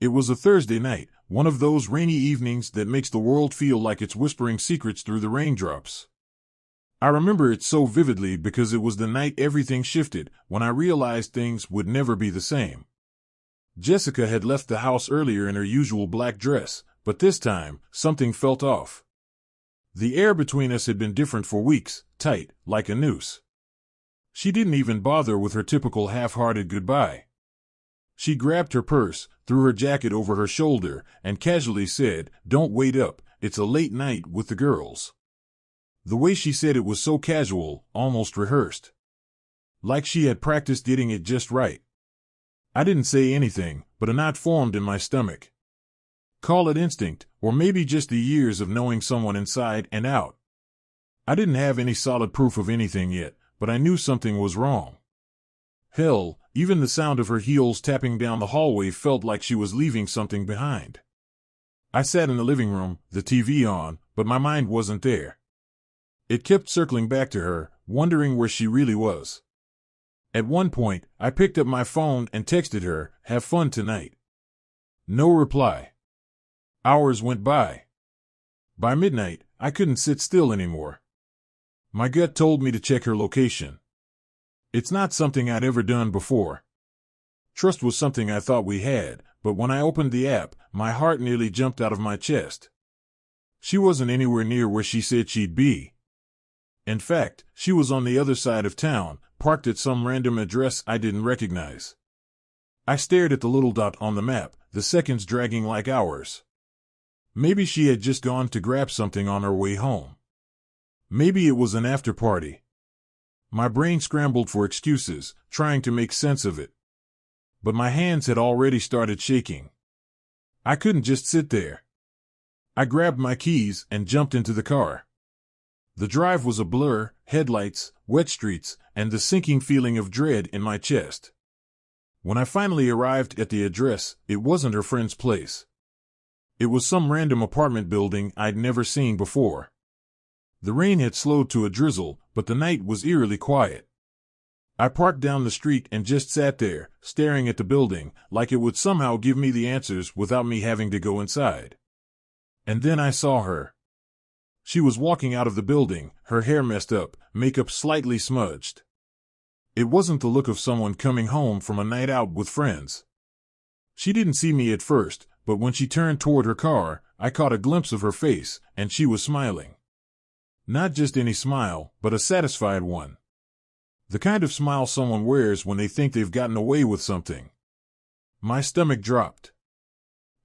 It was a Thursday night, one of those rainy evenings that makes the world feel like it's whispering secrets through the raindrops. I remember it so vividly because it was the night everything shifted, when I realized things would never be the same. Jessica had left the house earlier in her usual black dress, but this time, something felt off. The air between us had been different for weeks, tight, like a noose. She didn't even bother with her typical half-hearted goodbye. She grabbed her purse, threw her jacket over her shoulder, and casually said, "Don't wait up, it's a late night with the girls." The way she said it was so casual, almost rehearsed. Like she had practiced getting it just right. I didn't say anything, but a knot formed in my stomach. Call it instinct, or maybe just the years of knowing someone inside and out. I didn't have any solid proof of anything yet, but I knew something was wrong. Hell, even the sound of her heels tapping down the hallway felt like she was leaving something behind. I sat in the living room, the TV on, but my mind wasn't there. It kept circling back to her, wondering where she really was. At one point, I picked up my phone and texted her, "Have fun tonight." No reply. Hours went by. By midnight, I couldn't sit still anymore. My gut told me to check her location. It's not something I'd ever done before. Trust was something I thought we had, but when I opened the app, my heart nearly jumped out of my chest. She wasn't anywhere near where she said she'd be. In fact, she was on the other side of town, parked at some random address I didn't recognize. I stared at the little dot on the map, the seconds dragging like hours. Maybe she had just gone to grab something on her way home. Maybe it was an after-party. My brain scrambled for excuses, trying to make sense of it. But my hands had already started shaking. I couldn't just sit there. I grabbed my keys and jumped into the car. The drive was a blur, headlights, wet streets, and the sinking feeling of dread in my chest. When I finally arrived at the address, it wasn't her friend's place. It was some random apartment building I'd never seen before. The rain had slowed to a drizzle, but the night was eerily quiet. I parked down the street and just sat there, staring at the building, like it would somehow give me the answers without me having to go inside. And then I saw her. She was walking out of the building, her hair messed up, makeup slightly smudged. It wasn't the look of someone coming home from a night out with friends. She didn't see me at first, but when she turned toward her car, I caught a glimpse of her face, and she was smiling. Not just any smile, but a satisfied one. The kind of smile someone wears when they think they've gotten away with something. My stomach dropped.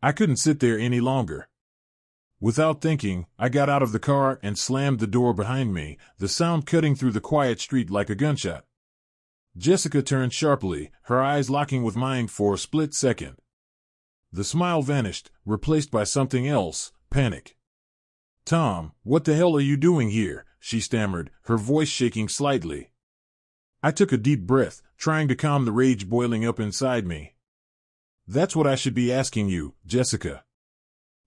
I couldn't sit there any longer. Without thinking, I got out of the car and slammed the door behind me, the sound cutting through the quiet street like a gunshot. Jessica turned sharply, her eyes locking with mine for a split second. The smile vanished, replaced by something else, panic. "Tom, what the hell are you doing here?" she stammered, her voice shaking slightly. I took a deep breath, trying to calm the rage boiling up inside me. "That's what I should be asking you, Jessica.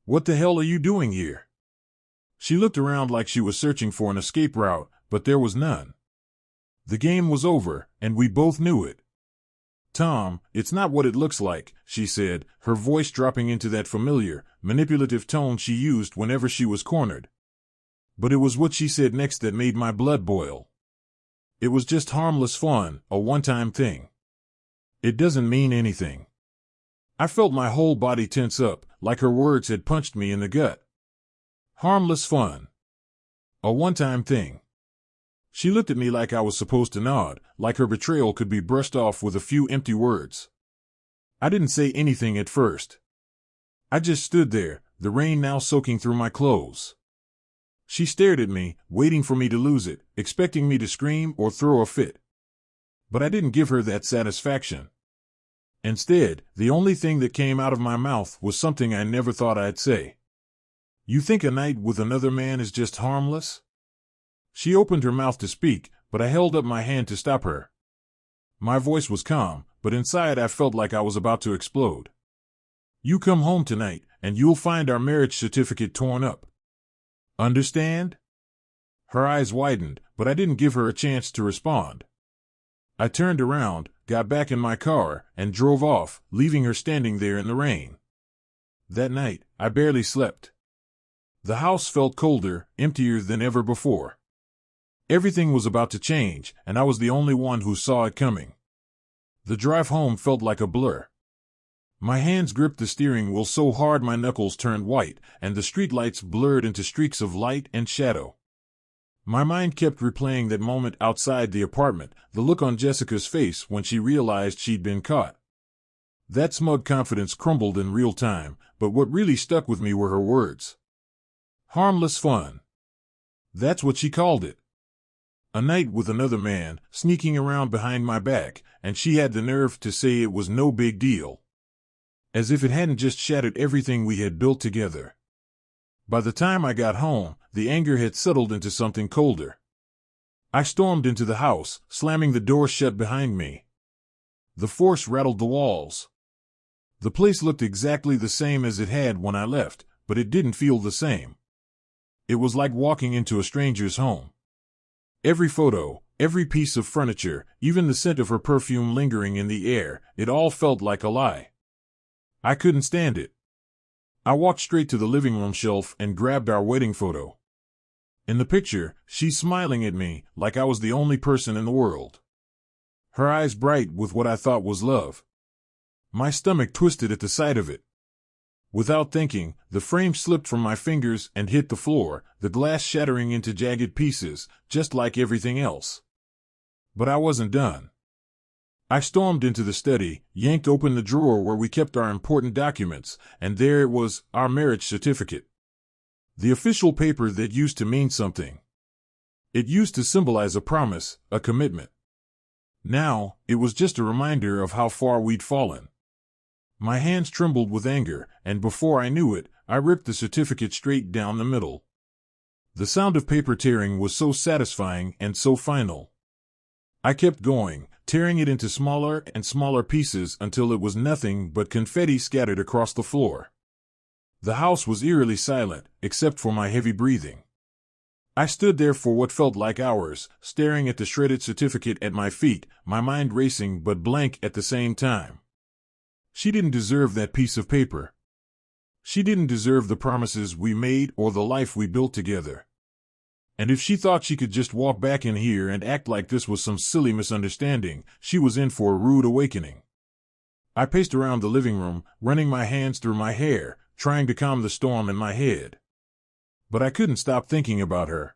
What the hell are you doing here?" She looked around like she was searching for an escape route, but there was none. The game was over, and we both knew it. "Tom, it's not what it looks like," she said, her voice dropping into that familiar, manipulative tone she used whenever she was cornered. But it was what she said next that made my blood boil. "It was just harmless fun, a one-time thing. It doesn't mean anything." I felt my whole body tense up, like her words had punched me in the gut. Harmless fun. A one-time thing. She looked at me like I was supposed to nod, like her betrayal could be brushed off with a few empty words. I didn't say anything at first. I just stood there, the rain now soaking through my clothes. She stared at me, waiting for me to lose it, expecting me to scream or throw a fit. But I didn't give her that satisfaction. Instead, the only thing that came out of my mouth was something I never thought I'd say. "You think a night with another man is just harmless?" She opened her mouth to speak, but I held up my hand to stop her. My voice was calm, but inside I felt like I was about to explode. "You come home tonight, and you'll find our marriage certificate torn up. Understand?" Her eyes widened, but I didn't give her a chance to respond. I turned around, got back in my car, and drove off, leaving her standing there in the rain. That night, I barely slept. The house felt colder, emptier than ever before. Everything was about to change, and I was the only one who saw it coming. The drive home felt like a blur. My hands gripped the steering wheel so hard my knuckles turned white, and the streetlights blurred into streaks of light and shadow. My mind kept replaying that moment outside the apartment, the look on Jessica's face when she realized she'd been caught. That smug confidence crumbled in real time, but what really stuck with me were her words. Harmless fun. That's what she called it. A night with another man, sneaking around behind my back, and she had the nerve to say it was no big deal. As if it hadn't just shattered everything we had built together. By the time I got home, the anger had settled into something colder. I stormed into the house, slamming the door shut behind me. The force rattled the walls. The place looked exactly the same as it had when I left, but it didn't feel the same. It was like walking into a stranger's home. Every photo, every piece of furniture, even the scent of her perfume lingering in the air, it all felt like a lie. I couldn't stand it. I walked straight to the living room shelf and grabbed our wedding photo. In the picture, she's smiling at me like I was the only person in the world. Her eyes bright with what I thought was love. My stomach twisted at the sight of it. Without thinking, the frame slipped from my fingers and hit the floor, the glass shattering into jagged pieces, just like everything else. But I wasn't done. I stormed into the study, yanked open the drawer where we kept our important documents, and there it was, our marriage certificate. The official paper that used to mean something. It used to symbolize a promise, a commitment. Now, it was just a reminder of how far we'd fallen. My hands trembled with anger, and before I knew it, I ripped the certificate straight down the middle. The sound of paper tearing was so satisfying and so final. I kept going, tearing it into smaller and smaller pieces until it was nothing but confetti scattered across the floor. The house was eerily silent, except for my heavy breathing. I stood there for what felt like hours, staring at the shredded certificate at my feet, my mind racing but blank at the same time. She didn't deserve that piece of paper. She didn't deserve the promises we made or the life we built together. And if she thought she could just walk back in here and act like this was some silly misunderstanding, she was in for a rude awakening. I paced around the living room, running my hands through my hair, trying to calm the storm in my head. But I couldn't stop thinking about her.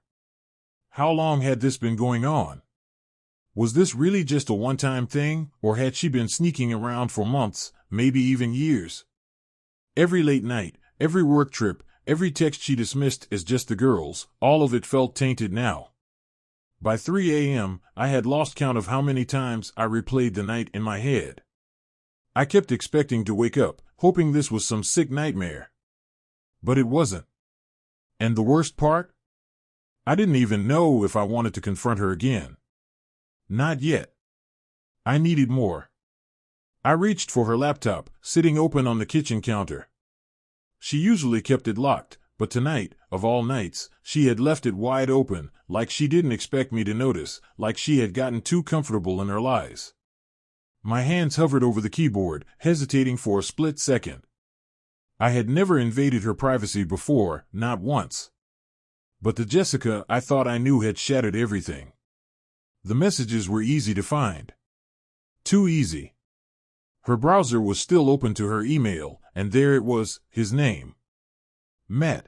How long had this been going on? Was this really just a one-time thing, or had she been sneaking around for months, maybe even years? Every late night, every work trip, every text she dismissed as just the girls, all of it felt tainted now. By 3 a.m., I had lost count of how many times I replayed the night in my head. I kept expecting to wake up, hoping this was some sick nightmare. But it wasn't. And the worst part? I didn't even know if I wanted to confront her again. Not yet. I needed more. I reached for her laptop, sitting open on the kitchen counter. She usually kept it locked, but tonight, of all nights, she had left it wide open, like she didn't expect me to notice, like she had gotten too comfortable in her lies. My hands hovered over the keyboard, hesitating for a split second. I had never invaded her privacy before, not once. But the Jessica I thought I knew had shattered everything. The messages were easy to find. Too easy. Her browser was still open to her email, and there it was, his name. Matt.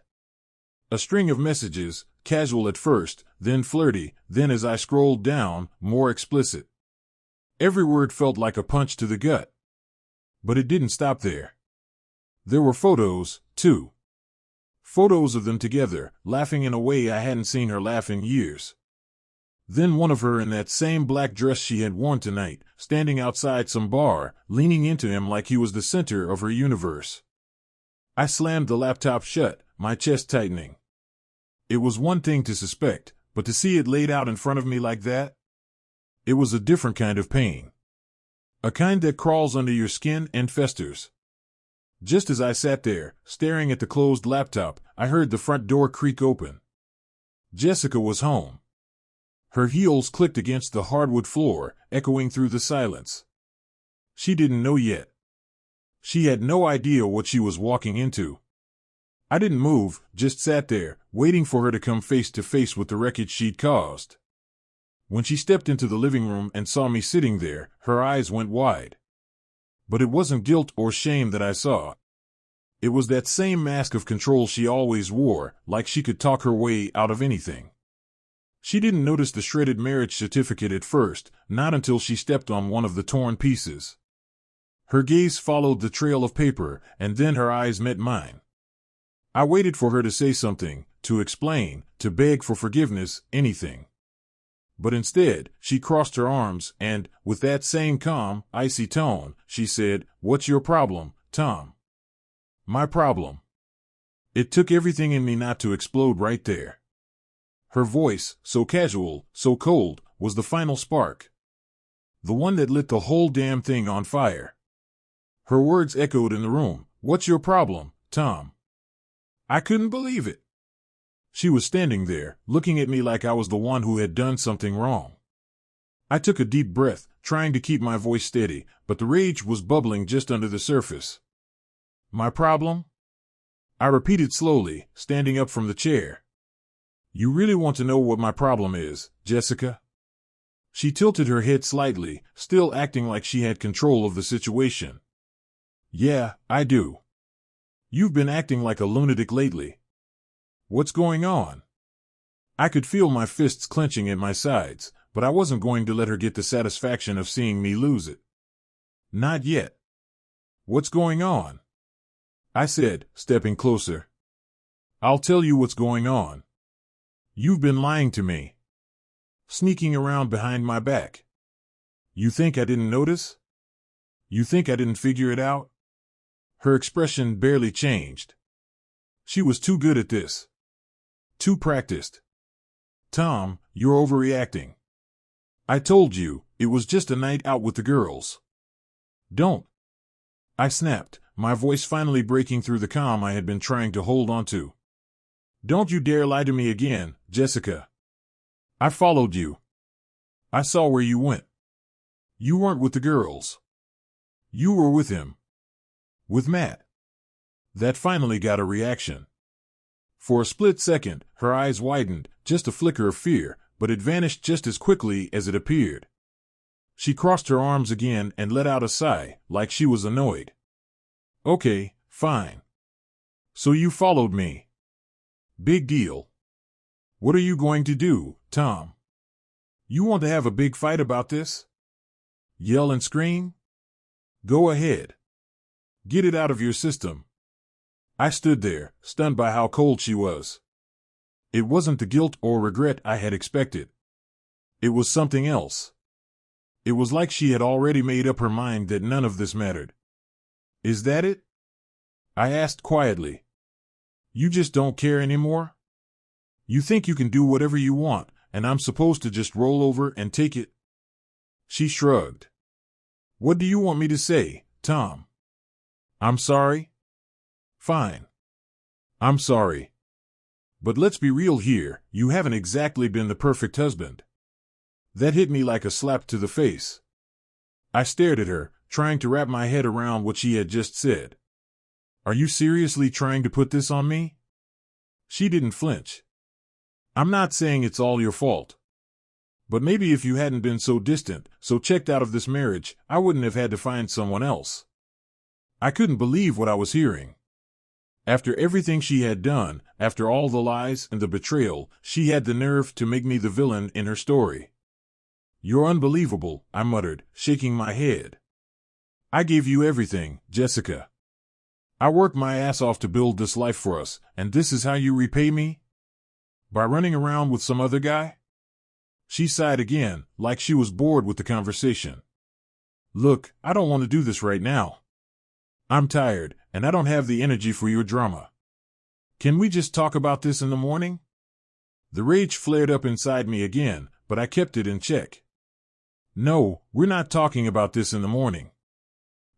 A string of messages, casual at first, then flirty, then as I scrolled down, more explicit. Every word felt like a punch to the gut. But it didn't stop there. There were photos, too. Photos of them together, laughing in a way I hadn't seen her laugh in years. Then one of her in that same black dress she had worn tonight, standing outside some bar, leaning into him like he was the center of her universe. I slammed the laptop shut, my chest tightening. It was one thing to suspect, but to see it laid out in front of me like that? It was a different kind of pain. A kind that crawls under your skin and festers. Just as I sat there, staring at the closed laptop, I heard the front door creak open. Jessica was home. Her heels clicked against the hardwood floor, echoing through the silence. She didn't know yet. She had no idea what she was walking into. I didn't move, just sat there, waiting for her to come face to face with the wreckage she'd caused. When she stepped into the living room and saw me sitting there, her eyes went wide. But it wasn't guilt or shame that I saw. It was that same mask of control she always wore, like she could talk her way out of anything. She didn't notice the shredded marriage certificate at first, not until she stepped on one of the torn pieces. Her gaze followed the trail of paper, and then her eyes met mine. I waited for her to say something, to explain, to beg for forgiveness, anything. But instead, she crossed her arms and, with that same calm, icy tone, she said, "What's your problem, Tom?" My problem. It took everything in me not to explode right there. Her voice, so casual, so cold, was the final spark. The one that lit the whole damn thing on fire. Her words echoed in the room. "What's your problem, Tom?" I couldn't believe it. She was standing there, looking at me like I was the one who had done something wrong. I took a deep breath, trying to keep my voice steady, but the rage was bubbling just under the surface. My problem? I repeated slowly, standing up from the chair. You really want to know what my problem is, Jessica? She tilted her head slightly, still acting like she had control of the situation. Yeah, I do. You've been acting like a lunatic lately. What's going on? I could feel my fists clenching at my sides, but I wasn't going to let her get the satisfaction of seeing me lose it. Not yet. What's going on? I said, stepping closer. I'll tell you what's going on. You've been lying to me. Sneaking around behind my back. You think I didn't notice? You think I didn't figure it out? Her expression barely changed. She was too good at this. Too practiced. Tom, you're overreacting. I told you, it was just a night out with the girls. Don't. I snapped, my voice finally breaking through the calm I had been trying to hold on to. Don't you dare lie to me again, Jessica. I followed you. I saw where you went. You weren't with the girls. You were with him. With Matt. That finally got a reaction. For a split second, her eyes widened, just a flicker of fear, but it vanished just as quickly as it appeared. She crossed her arms again and let out a sigh, like she was annoyed. Okay, fine. So you followed me. Big deal. What are you going to do, Tom? You want to have a big fight about this? Yell and scream? Go ahead. Get it out of your system. I stood there, stunned by how cold she was. It wasn't the guilt or regret I had expected. It was something else. It was like she had already made up her mind that none of this mattered. Is that it? I asked quietly. You just don't care anymore? You think you can do whatever you want, and I'm supposed to just roll over and take it? She shrugged. What do you want me to say, Tom? I'm sorry? Fine. I'm sorry. But let's be real here, you haven't exactly been the perfect husband. That hit me like a slap to the face. I stared at her, trying to wrap my head around what she had just said. Are you seriously trying to put this on me? She didn't flinch. I'm not saying it's all your fault. But maybe if you hadn't been so distant, so checked out of this marriage, I wouldn't have had to find someone else. I couldn't believe what I was hearing. After everything she had done, after all the lies and the betrayal, she had the nerve to make me the villain in her story. You're unbelievable, I muttered, shaking my head. I gave you everything, Jessica. I worked my ass off to build this life for us, and this is how you repay me? By running around with some other guy? She sighed again, like she was bored with the conversation. Look, I don't want to do this right now. I'm tired, and I don't have the energy for your drama. Can we just talk about this in the morning? The rage flared up inside me again, but I kept it in check. No, we're not talking about this in the morning.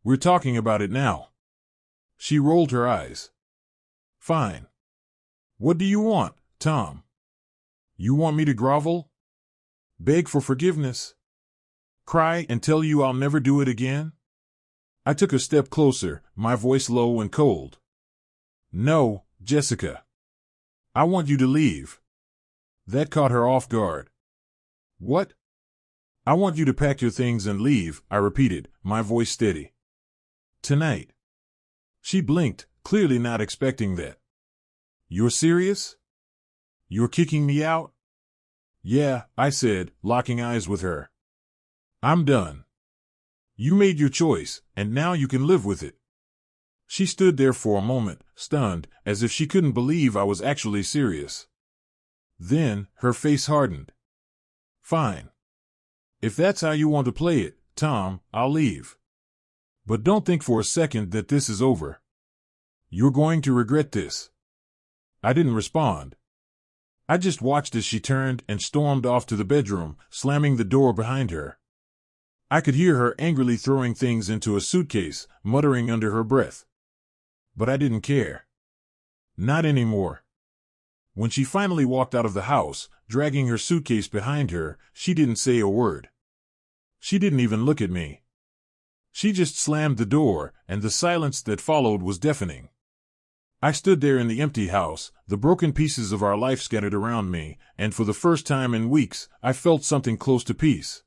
We're talking about it now. She rolled her eyes. Fine. What do you want, Tom? You want me to grovel? Beg for forgiveness? Cry and tell you I'll never do it again? I took a step closer, my voice low and cold. No, Jessica. I want you to leave. That caught her off guard. What? I want you to pack your things and leave, I repeated, my voice steady. Tonight. She blinked, clearly not expecting that. You're serious? You're kicking me out? Yeah, I said, locking eyes with her. I'm done. You made your choice, and now you can live with it. She stood there for a moment, stunned, as if she couldn't believe I was actually serious. Then, her face hardened. Fine. If that's how you want to play it, Tom, I'll leave. But don't think for a second that this is over. You're going to regret this. I didn't respond. I just watched as she turned and stormed off to the bedroom, slamming the door behind her. I could hear her angrily throwing things into a suitcase, muttering under her breath. But I didn't care. Not anymore. When she finally walked out of the house, dragging her suitcase behind her, she didn't say a word. She didn't even look at me. She just slammed the door, and the silence that followed was deafening. I stood there in the empty house, the broken pieces of our life scattered around me, and for the first time in weeks, I felt something close to peace.